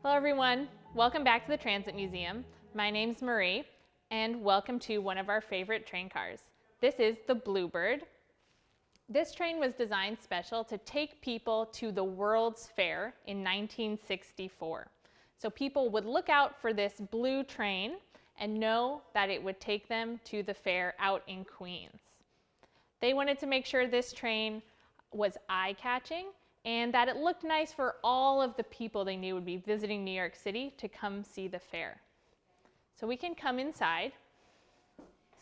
Hello everyone, welcome back to the Transit Museum. My name's Marie and welcome to one of our favorite train cars. This is the Bluebird. This train was designed special to take people to the World's Fair in 1964. So people would look out for this blue train and know that it would take them to the fair out in Queens. They wanted to make sure this train was eye-catching and that it looked nice for all of the people they knew would be visiting New York City to come see the fair. So we can come inside.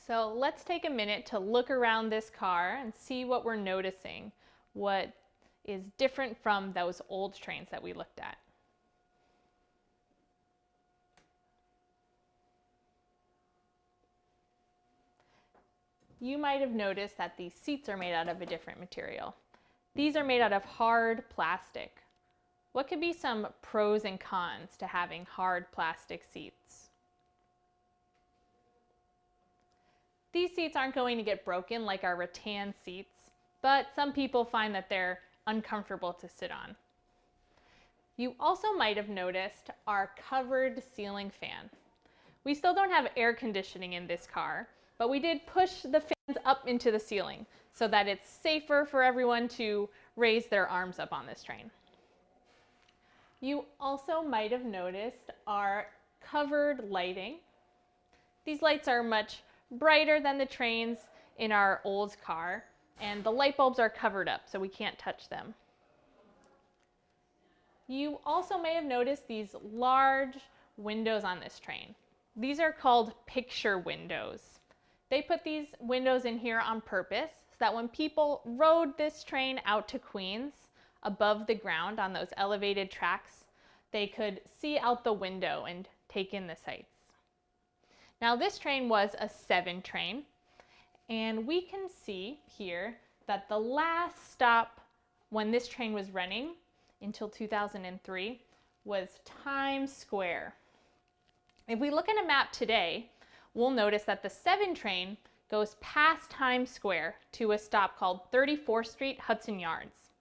So let's take a minute to look around this car and see what we're noticing, what is different from those old trains that we looked at. You might have noticed that these seats are made out of a different material. These are made out of hard plastic. What could be some pros and cons to having hard plastic seats? These seats aren't going to get broken like our rattan seats, but some people find that they're uncomfortable to sit on. You also might have noticed our covered ceiling fan. We still don't have air conditioning in this car, but we did push the fans up into the ceiling so that it's safer for everyone to raise their arms up on this train. You also might have noticed our covered lighting. These lights are much brighter than the trains in our old car, and the light bulbs are covered up so we can't touch them. You also may have noticed these large windows on this train. These are called picture windows. They put these windows in here on purpose so that when people rode this train out to Queens above the ground on those elevated tracks, they could see out the window and take in the sights. Now this train was a 7 train, and we can see here that the last stop when this train was running until 2003 was Times Square. If we look at a map today, we'll notice that the 7 train goes past Times Square to a stop called 34th Street Hudson Yards.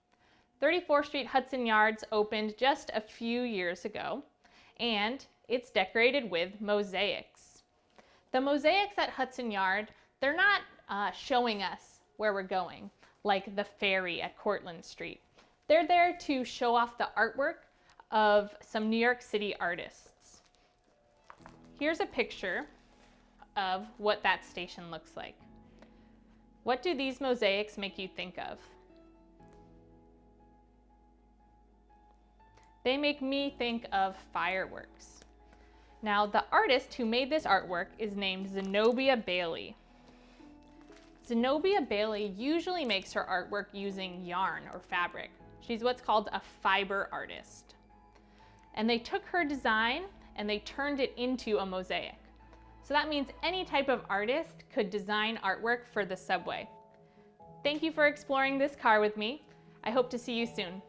34th Street Hudson Yards opened just a few years ago, and it's decorated with mosaics. The mosaics at Hudson Yard, they're not showing us where we're going, like the ferry at Cortlandt Street. They're there to show off the artwork of some New York City artists. Here's a picture of what that station looks like. What do these mosaics make you think of? They make me think of fireworks. Now, the artist who made this artwork is named Zenobia Bailey. Zenobia Bailey usually makes her artwork using yarn or fabric. She's what's called a fiber artist. And they took her design and they turned it into a mosaic. So that means any type of artist could design artwork for the subway. Thank you for exploring this car with me. I hope to see you soon.